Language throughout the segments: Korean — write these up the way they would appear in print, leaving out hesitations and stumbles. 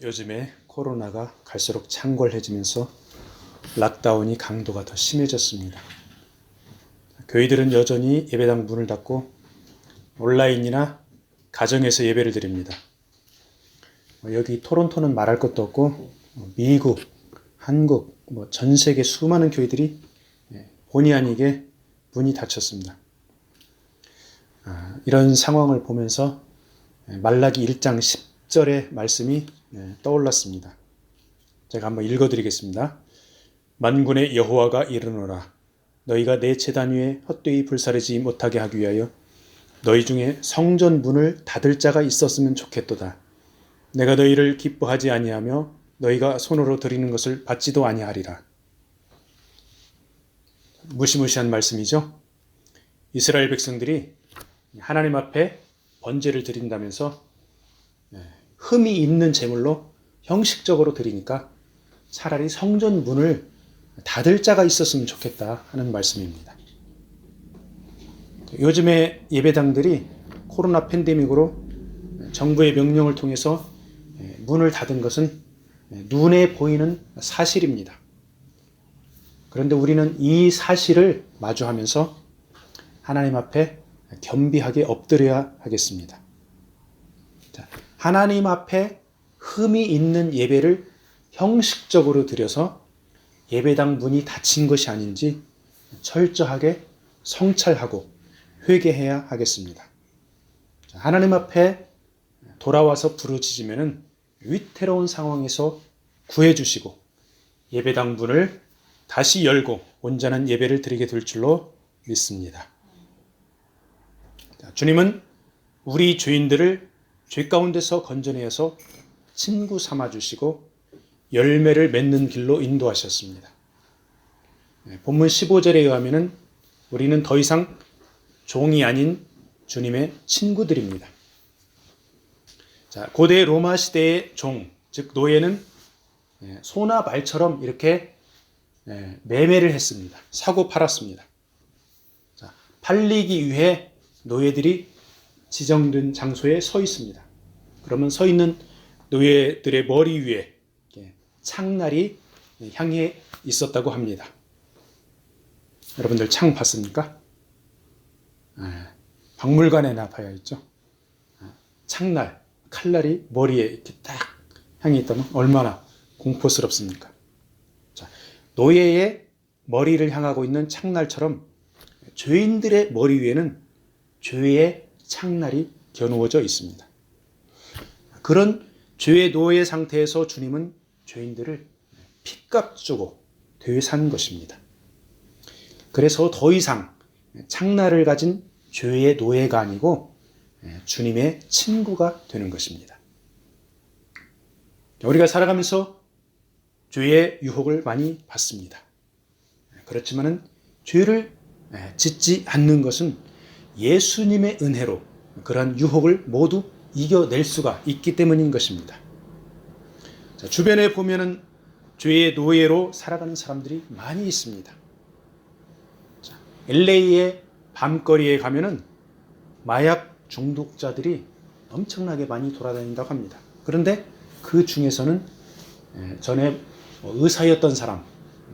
요즘에 코로나가 갈수록 창궐해지면서 락다운이 강도가 더 심해졌습니다. 교회들은 여전히 예배당 문을 닫고 온라인이나 가정에서 예배를 드립니다. 여기 토론토는 말할 것도 없고 미국, 한국, 전 세계 수많은 교회들이 본의 아니게 문이 닫혔습니다. 이런 상황을 보면서 말라기 1장 10절의 말씀이 떠올랐습니다. 제가 한번 읽어드리겠습니다. 만군의 여호와가 이르노라. 너희가 내 제단 위에 헛되이 불사르지 못하게 하기 위하여 너희 중에 성전 문을 닫을 자가 있었으면 좋겠도다. 내가 너희를 기뻐하지 아니하며 너희가 손으로 드리는 것을 받지도 아니하리라. 무시무시한 말씀이죠. 이스라엘 백성들이 하나님 앞에 번제를 드린다면서 흠이 있는 제물로 형식적으로 드리니까 차라리 성전 문을 닫을 자가 있었으면 좋겠다 하는 말씀입니다. 요즘에 예배당들이 코로나 팬데믹으로 정부의 명령을 통해서 문을 닫은 것은 눈에 보이는 사실입니다. 그런데 우리는 이 사실을 마주하면서 하나님 앞에 겸비하게 엎드려야 하겠습니다. 하나님 앞에 흠이 있는 예배를 형식적으로 드려서 예배당 문이 닫힌 것이 아닌지 철저하게 성찰하고 회개해야 하겠습니다. 하나님 앞에 돌아와서 부르짖으면 위태로운 상황에서 구해주시고 예배당 문을 다시 열고 온전한 예배를 드리게 될 줄로 믿습니다. 주님은 우리 죄인들을 죄 가운데서 건져내어서 친구 삼아주시고 열매를 맺는 길로 인도하셨습니다. 본문 15절에 의하면 우리는 더 이상 종이 아닌 주님의 친구들입니다. 고대 로마 시대의 종, 즉 노예는 소나 말처럼 이렇게 매매를 했습니다. 사고 팔았습니다. 팔리기 위해 노예들이 지정된 장소에 서 있습니다. 그러면 서 있는 노예들의 머리 위에 창날이 향해 있었다고 합니다. 여러분들 창 봤습니까? 박물관에나 봐야 있죠. 창날, 칼날이 머리에 이렇게 딱 향해 있다면 얼마나 공포스럽습니까? 노예의 머리를 향하고 있는 창날처럼 죄인들의 머리 위에는 죄의 창날이 겨누어져 있습니다. 그런 죄의 노예 상태에서 주님은 죄인들을 핏값 주고 되산 것입니다. 그래서 더 이상 창날을 가진 죄의 노예가 아니고 주님의 친구가 되는 것입니다. 우리가 살아가면서 죄의 유혹을 많이 받습니다. 그렇지만은 죄를 짓지 않는 것은 예수님의 은혜로 그러한 유혹을 모두 이겨낼 수가 있기 때문인 것입니다. 주변에 보면은 죄의 노예로 살아가는 사람들이 많이 있습니다. LA의 밤거리에 가면은 마약 중독자들이 엄청나게 많이 돌아다닌다고 합니다. 그런데 그 중에서는 전에 의사였던 사람,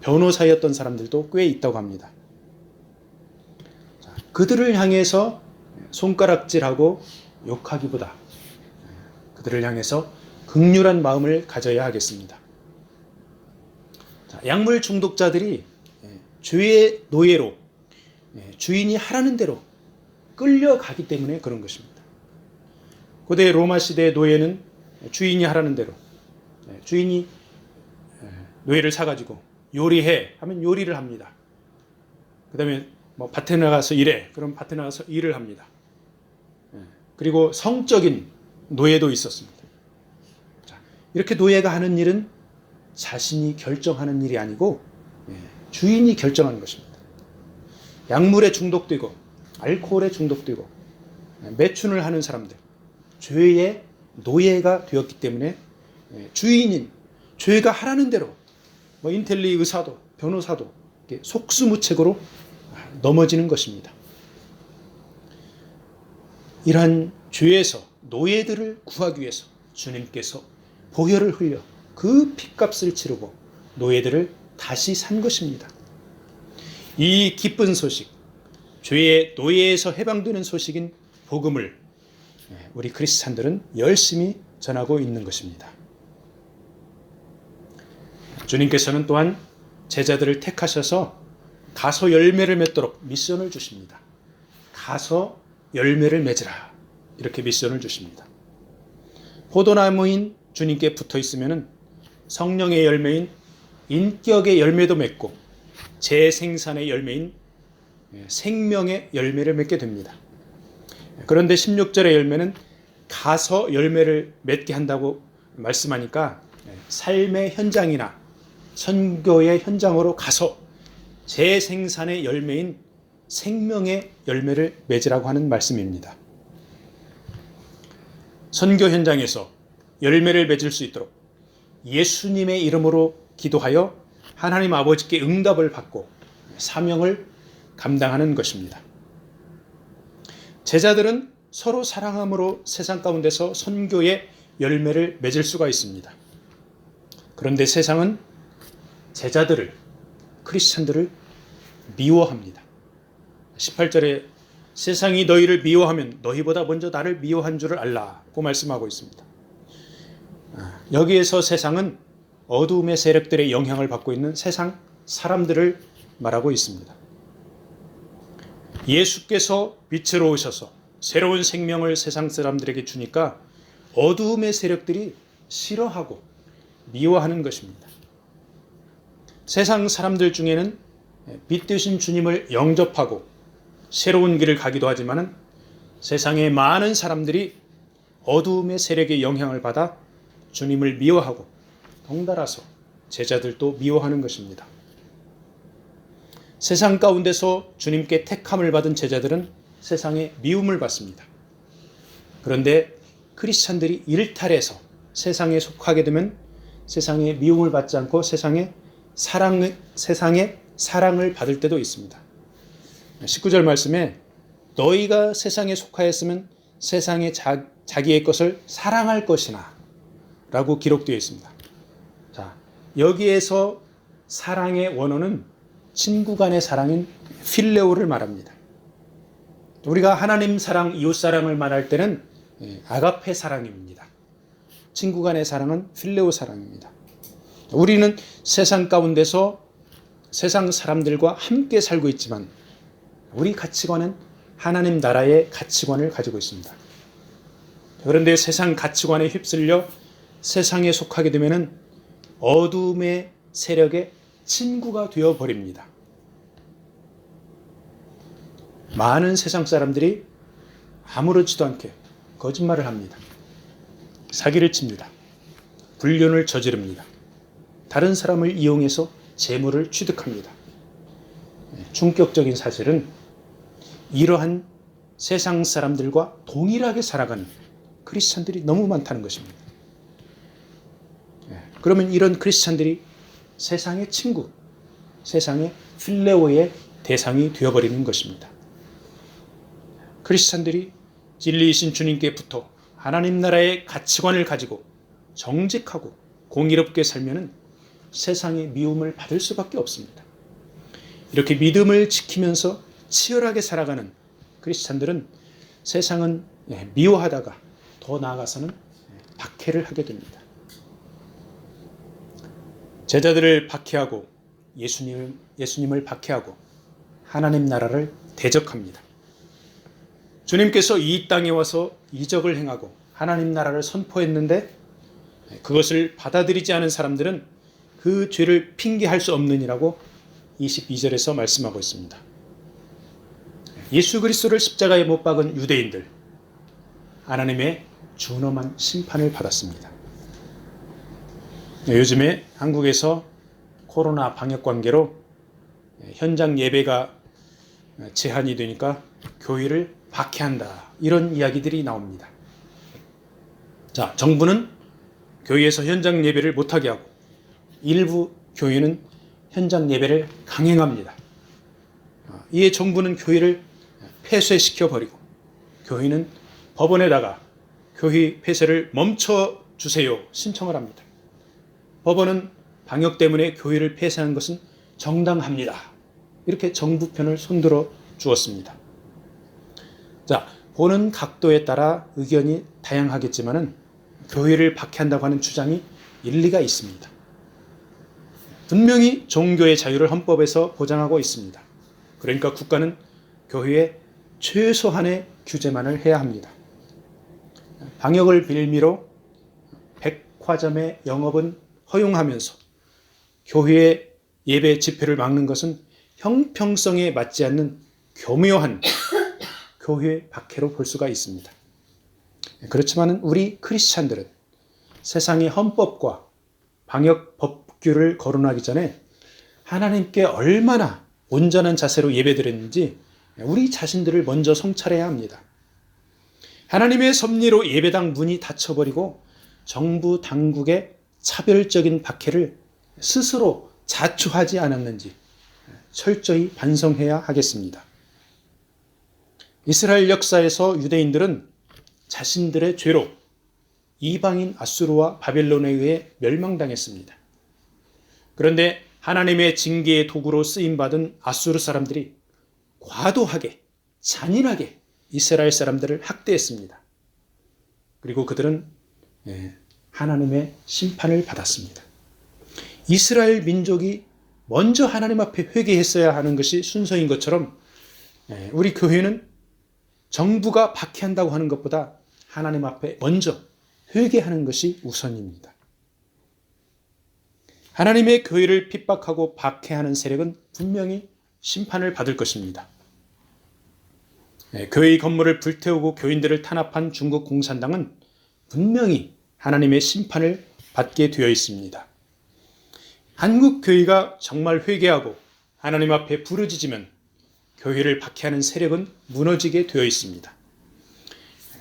변호사였던 사람들도 꽤 있다고 합니다. 그들을 향해서 손가락질하고 욕하기보다 그들을 향해서 긍휼한 마음을 가져야 하겠습니다. 약물 중독자들이 죄의 노예로 주인이 하라는 대로 끌려가기 때문에 그런 것입니다. 고대 로마 시대의 노예는 주인이 하라는 대로 주인이 노예를 사가지고 요리해 하면 요리를 합니다. 그 다음에 밭에 나가서 일해 그럼 밭에 나가서 일을 합니다. 그리고 성적인 노예도 있었습니다. 이렇게 노예가 하는 일은 자신이 결정하는 일이 아니고 주인이 결정하는 것입니다. 약물에 중독되고 알코올에 중독되고 매춘을 하는 사람들, 죄의 노예가 되었기 때문에 주인인 죄가 하라는 대로 인텔리 의사도 변호사도 속수무책으로 넘어지는 것입니다. 이러한 죄에서 노예들을 구하기 위해서 주님께서 보혈을 흘려 그 핏값을 치르고 노예들을 다시 산 것입니다. 이 기쁜 소식, 죄의 노예에서 해방되는 소식인 복음을 우리 크리스찬들은 열심히 전하고 있는 것입니다. 주님께서는 또한 제자들을 택하셔서 가서 열매를 맺도록 미션을 주십니다. 가서 열매를 맺으라, 이렇게 미션을 주십니다. 포도나무인 주님께 붙어 있으면 성령의 열매인 인격의 열매도 맺고 재생산의 열매인 생명의 열매를 맺게 됩니다. 그런데 16절의 열매는 가서 열매를 맺게 한다고 말씀하니까 삶의 현장이나 선교의 현장으로 가서 재생산의 열매인 생명의 열매를 맺으라고 하는 말씀입니다. 선교 현장에서 열매를 맺을 수 있도록 예수님의 이름으로 기도하여 하나님 아버지께 응답을 받고 사명을 감당하는 것입니다. 제자들은 서로 사랑함으로 세상 가운데서 선교의 열매를 맺을 수가 있습니다. 그런데 세상은 제자들을, 크리스찬들을 미워합니다. 18절에 세상이 너희를 미워하면 너희보다 먼저 나를 미워한 줄을 알라고 말씀하고 있습니다. 여기에서 세상은 어두움의 세력들의 영향을 받고 있는 세상 사람들을 말하고 있습니다. 예수께서 빛으로 오셔서 새로운 생명을 세상 사람들에게 주니까 어두움의 세력들이 싫어하고 미워하는 것입니다. 세상 사람들 중에는 빛 되신 주님을 영접하고 새로운 길을 가기도 하지만 세상의 많은 사람들이 어두움의 세력의 영향을 받아 주님을 미워하고 덩달아서 제자들도 미워하는 것입니다. 세상 가운데서 주님께 택함을 받은 제자들은 세상에 미움을 받습니다. 그런데 크리스찬들이 일탈해서 세상에 속하게 되면 세상에 미움을 받지 않고 세상에 사랑을 받을 때도 있습니다. 19절 말씀에 너희가 세상에 속하였으면 세상에 자기의 것을 사랑할 것이나 라고 기록되어 있습니다. 자, 여기에서 사랑의 원어는 친구 간의 사랑인 필레오를 말합니다. 우리가 하나님 사랑, 이웃 사랑을 말할 때는 아가페 사랑입니다. 친구 간의 사랑은 필레오 사랑입니다. 우리는 세상 가운데서 세상 사람들과 함께 살고 있지만 우리 가치관은 하나님 나라의 가치관을 가지고 있습니다. 그런데 세상 가치관에 휩쓸려 세상에 속하게 되면 어둠의 세력의 친구가 되어버립니다. 많은 세상 사람들이 아무렇지도 않게 거짓말을 합니다. 사기를 칩니다. 불륜을 저지릅니다. 다른 사람을 이용해서 재물을 취득합니다. 충격적인 사실은 이러한 세상 사람들과 동일하게 살아가는 크리스찬들이 너무 많다는 것입니다. 그러면 이런 크리스찬들이 세상의 친구, 세상의 필레오의 대상이 되어버리는 것입니다. 크리스찬들이 진리이신 주님께 붙어 하나님 나라의 가치관을 가지고 정직하고 공의롭게 살면 세상의 미움을 받을 수밖에 없습니다. 이렇게 믿음을 지키면서 치열하게 살아가는 크리스찬들은 세상은 미워하다가 더 나아가서는 박해를 하게 됩니다. 제자들을 박해하고 예수님을 박해하고 하나님 나라를 대적합니다. 주님께서 이 땅에 와서 이적을 행하고 하나님 나라를 선포했는데 그것을 받아들이지 않은 사람들은 그 죄를 핑계할 수 없느니라고 22절에서 말씀하고 있습니다. 예수 그리스도를 십자가에 못 박은 유대인들, 하나님의 준엄한 심판을 받았습니다. 요즘에 한국에서 코로나 방역 관계로 현장 예배가 제한이 되니까 교회를 박해한다, 이런 이야기들이 나옵니다. 자, 정부는 교회에서 현장 예배를 못하게 하고 일부 교회는 현장 예배를 강행합니다. 이에 정부는 교회를 폐쇄시켜 버리고 교회는 법원에다가 교회 폐쇄를 멈춰 주세요 신청을 합니다. 법원은 방역 때문에 교회를 폐쇄한 것은 정당합니다. 이렇게 정부 편을 손들어 주었습니다. 자, 보는 각도에 따라 의견이 다양하겠지만은 교회를 박해한다고 하는 주장이 일리가 있습니다. 분명히 종교의 자유를 헌법에서 보장하고 있습니다. 그러니까 국가는 교회에 최소한의 규제만을 해야 합니다. 방역을 빌미로 백화점의 영업은 허용하면서 교회의 예배 집회를 막는 것은 형평성에 맞지 않는 교묘한 교회 박해로 볼 수가 있습니다. 그렇지만 우리 크리스찬들은 세상의 헌법과 방역 법규를 거론하기 전에 하나님께 얼마나 온전한 자세로 예배드렸는지 우리 자신들을 먼저 성찰해야 합니다. 하나님의 섭리로 예배당 문이 닫혀버리고 정부 당국의 차별적인 박해를 스스로 자초하지 않았는지 철저히 반성해야 하겠습니다. 이스라엘 역사에서 유대인들은 자신들의 죄로 이방인 아수르와 바벨론에 의해 멸망당했습니다. 그런데 하나님의 징계의 도구로 쓰임받은 아수르 사람들이 과도하게 잔인하게 이스라엘 사람들을 학대했습니다. 그리고 그들은 하나님의 심판을 받았습니다. 이스라엘 민족이 먼저 하나님 앞에 회개했어야 하는 것이 순서인 것처럼 우리 교회는 정부가 박해한다고 하는 것보다 하나님 앞에 먼저 회개하는 것이 우선입니다. 하나님의 교회를 핍박하고 박해하는 세력은 분명히 심판을 받을 것입니다. 교회의 건물을 불태우고 교인들을 탄압한 중국 공산당은 분명히 하나님의 심판을 받게 되어 있습니다. 한국 교회가 정말 회개하고 하나님 앞에 부르짖으면 교회를 박해하는 세력은 무너지게 되어 있습니다.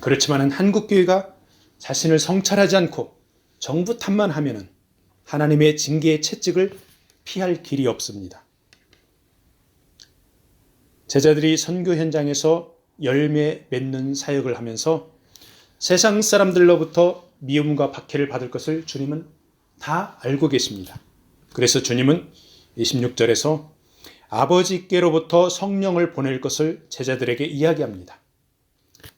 그렇지만 한국 교회가 자신을 성찰하지 않고 정부 탓만 하면 하나님의 징계의 채찍을 피할 길이 없습니다. 제자들이 선교 현장에서 열매 맺는 사역을 하면서 세상 사람들로부터 미움과 박해를 받을 것을 주님은 다 알고 계십니다. 그래서 주님은 26절에서 아버지께로부터 성령을 보낼 것을 제자들에게 이야기합니다.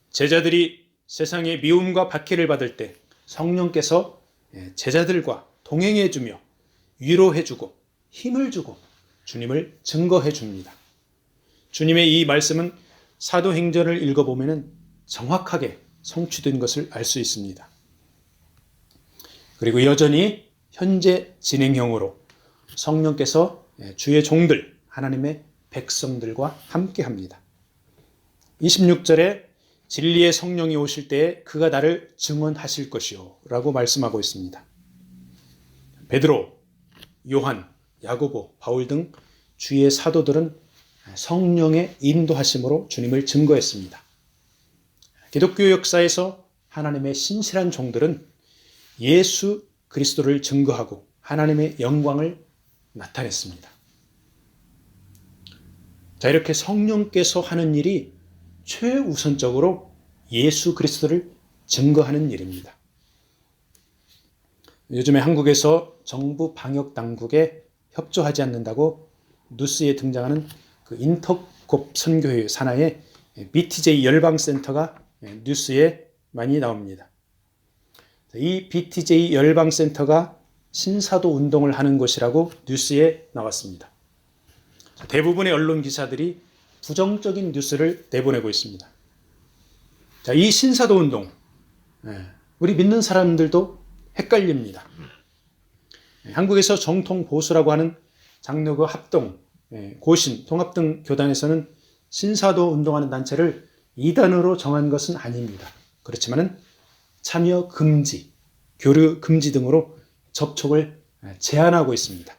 제자들이 세상의 미움과 박해를 받을 때 성령께서 제자들과 동행해 주며 위로해 주고 힘을 주고 주님을 증거해 줍니다. 주님의 이 말씀은 사도행전을 읽어보면 정확하게 성취된 것을 알 수 있습니다. 그리고 여전히 현재 진행형으로 성령께서 주의 종들, 하나님의 백성들과 함께합니다. 26절에 진리의 성령이 오실 때에 그가 나를 증언하실 것이요 라고 말씀하고 있습니다. 베드로, 요한, 야고보, 바울 등 주의 사도들은 성령의 인도하심으로 주님을 증거했습니다. 기독교 역사에서 하나님의 신실한 종들은 예수 그리스도를 증거하고 하나님의 영광을 나타냈습니다. 자, 이렇게 성령께서 하는 일이 최우선적으로 예수 그리스도를 증거하는 일입니다. 요즘에 한국에서 정부 방역 당국에 협조하지 않는다고 뉴스에 등장하는 그 인터콥 선교회 산하의 BTJ 열방센터가 뉴스에 많이 나옵니다. 이 BTJ 열방센터가 신사도 운동을 하는 곳이라고 뉴스에 나왔습니다. 대부분의 언론 기사들이 부정적인 뉴스를 내보내고 있습니다. 자, 이 신사도 운동, 우리 믿는 사람들도 헷갈립니다. 한국에서 정통 보수라고 하는 장로교 합동, 고신, 통합 등 교단에서는 신사도 운동하는 단체를 이단으로 정한 것은 아닙니다. 그렇지만 참여 금지, 교류 금지 등으로 접촉을 제한하고 있습니다.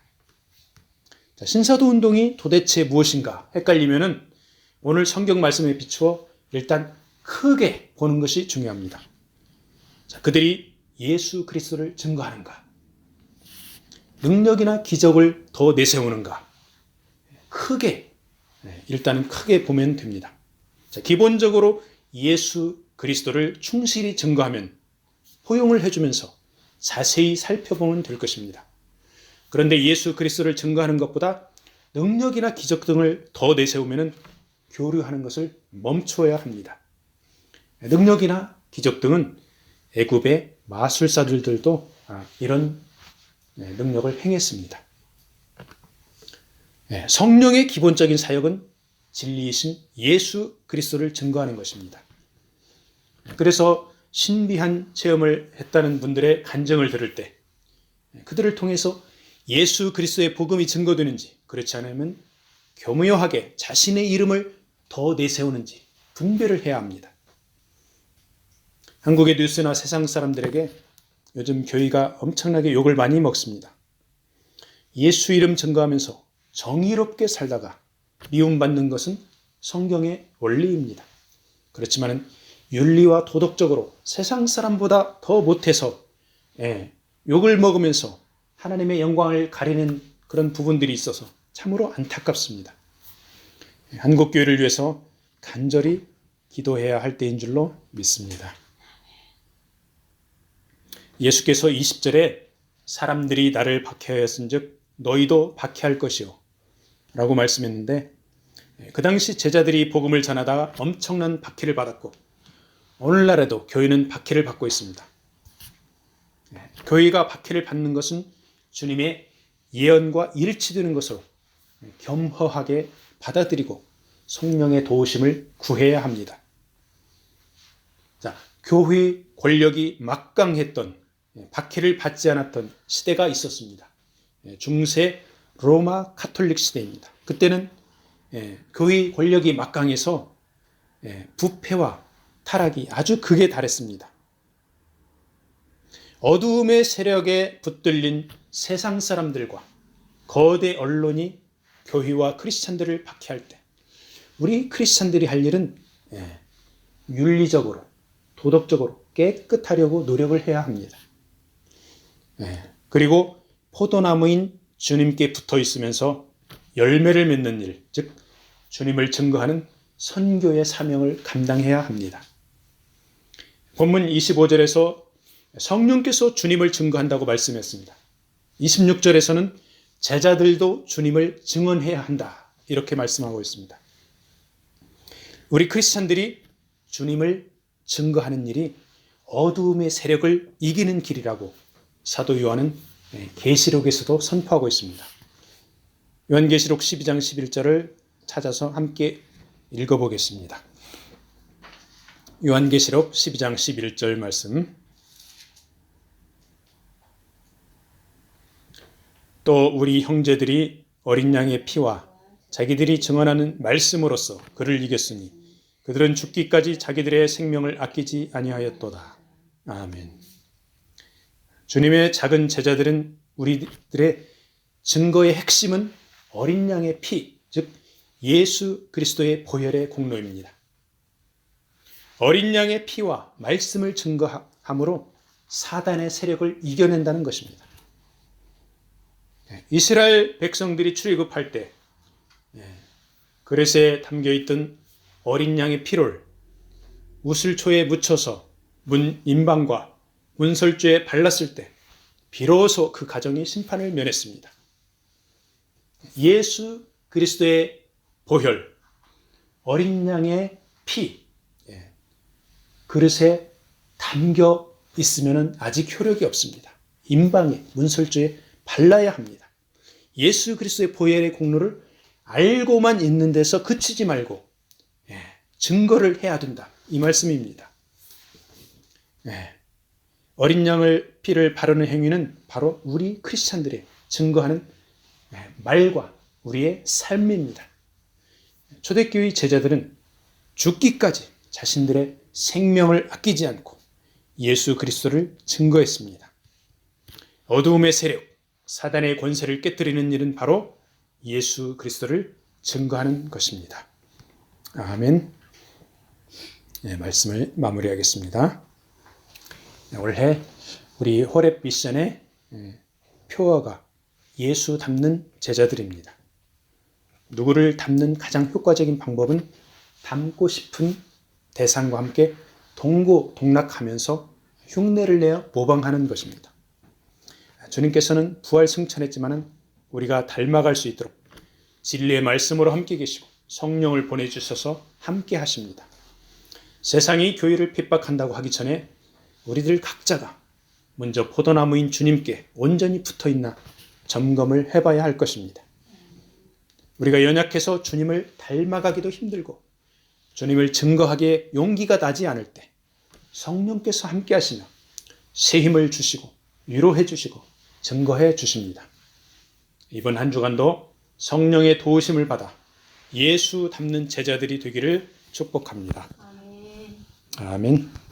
자, 신사도 운동이 도대체 무엇인가 헷갈리면은 오늘 성경 말씀에 비추어 일단 크게 보는 것이 중요합니다. 자, 그들이 예수 그리스도를 증거하는가? 능력이나 기적을 더 내세우는가? 크게, 일단은 크게 보면 됩니다. 자, 기본적으로 예수 그리스도를 충실히 증거하면 포용을 해주면서 자세히 살펴보면 될 것입니다. 그런데 예수 그리스도를 증거하는 것보다 능력이나 기적 등을 더 내세우면 교류하는 것을 멈춰야 합니다. 능력이나 기적 등은 애굽의 마술사들도 이런 능력을 행했습니다. 성령의 기본적인 사역은 진리이신 예수 그리스도를 증거하는 것입니다. 그래서 신비한 체험을 했다는 분들의 간증을 들을 때 그들을 통해서 예수 그리스도의 복음이 증거되는지, 그렇지 않으면 교묘하게 자신의 이름을 더 내세우는지 분별을 해야 합니다. 한국의 뉴스나 세상 사람들에게 요즘 교회가 엄청나게 욕을 많이 먹습니다. 예수 이름 증거하면서 정의롭게 살다가 미움받는 것은 성경의 원리입니다. 그렇지만 윤리와 도덕적으로 세상 사람보다 더 못해서 욕을 먹으면서 하나님의 영광을 가리는 그런 부분들이 있어서 참으로 안타깝습니다. 한국교회를 위해서 간절히 기도해야 할 때인 줄로 믿습니다. 예수께서 20절에 사람들이 나를 박해하였은즉 너희도 박해할 것이요 라고 말씀했는데, 그 당시 제자들이 복음을 전하다가 엄청난 박해를 받았고 오늘날에도 교회는 박해를 받고 있습니다. 교회가 박해를 받는 것은 주님의 예언과 일치되는 것으로 겸허하게 받아들이고 성령의 도우심을 구해야 합니다. 자, 교회 권력이 막강했던, 박해를 받지 않았던 시대가 있었습니다. 중세 로마 카톨릭 시대입니다. 그때는 교회 권력이 막강해서 부패와 타락이 아주 극에 달했습니다. 어두움의 세력에 붙들린 세상 사람들과 거대 언론이 교회와 크리스찬들을 박해할 때 우리 크리스찬들이 할 일은 윤리적으로, 도덕적으로 깨끗하려고 노력을 해야 합니다. 그리고 포도나무인 주님께 붙어 있으면서 열매를 맺는 일, 즉 주님을 증거하는 선교의 사명을 감당해야 합니다. 본문 25절에서 성령께서 주님을 증거한다고 말씀했습니다. 26절에서는 제자들도 주님을 증언해야 한다, 이렇게 말씀하고 있습니다. 우리 크리스찬들이 주님을 증거하는 일이 어두움의 세력을 이기는 길이라고 사도 요한은 계시록에서도 선포하고 있습니다. 요한계시록 12장 11절을 찾아서 함께 읽어보겠습니다. 요한계시록 12장 11절 말씀. 또 우리 형제들이 어린 양의 피와 자기들이 증언하는 말씀으로써 그를 이겼으니 그들은 죽기까지 자기들의 생명을 아끼지 아니하였도다. 아멘. 주님의 작은 제자들은 우리들의 증거의 핵심은 어린 양의 피, 즉 예수 그리스도의 보혈의 공로입니다. 어린 양의 피와 말씀을 증거함으로 사단의 세력을 이겨낸다는 것입니다. 이스라엘 백성들이 출애굽할 때 그릇에 담겨있던 어린 양의 피를 우슬초에 묻혀서 문 인방과 문설주에 발랐을 때 비로소 그 가정이 심판을 면했습니다. 예수 그리스도의 보혈, 어린 양의 피, 그릇에 담겨 있으면 아직 효력이 없습니다. 인방에, 문설주에 발라야 합니다. 예수 그리스도의 보혈의 공로를 알고만 있는 데서 그치지 말고 증거를 해야 된다, 이 말씀입니다. 어린 양을 피를 바르는 행위는 바로 우리 크리스찬들의 증거하는 말과 우리의 삶입니다. 초대교회 제자들은 죽기까지 자신들의 생명을 아끼지 않고 예수 그리스도를 증거했습니다. 어두움의 세력, 사단의 권세를 깨뜨리는 일은 바로 예수 그리스도를 증거하는 것입니다. 아멘. 말씀을 마무리하겠습니다. 올해 우리 호렙 미션의 표어가 예수 닮는 제자들입니다. 누구를 닮는 가장 효과적인 방법은 닮고 싶은 대상과 함께 동고동락하면서 흉내를 내어 모방하는 것입니다. 주님께서는 부활 승천했지만은 우리가 닮아갈 수 있도록 진리의 말씀으로 함께 계시고 성령을 보내주셔서 함께 하십니다. 세상이 교회를 핍박한다고 하기 전에 우리들 각자가 먼저 포도나무인 주님께 온전히 붙어있나 점검을 해봐야 할 것입니다. 우리가 연약해서 주님을 닮아가기도 힘들고 주님을 증거하기에 용기가 나지 않을 때 성령께서 함께 하시며 새 힘을 주시고 위로해 주시고 증거해 주십니다. 이번 한 주간도 성령의 도우심을 받아 예수 닮는 제자들이 되기를 축복합니다. 아멘.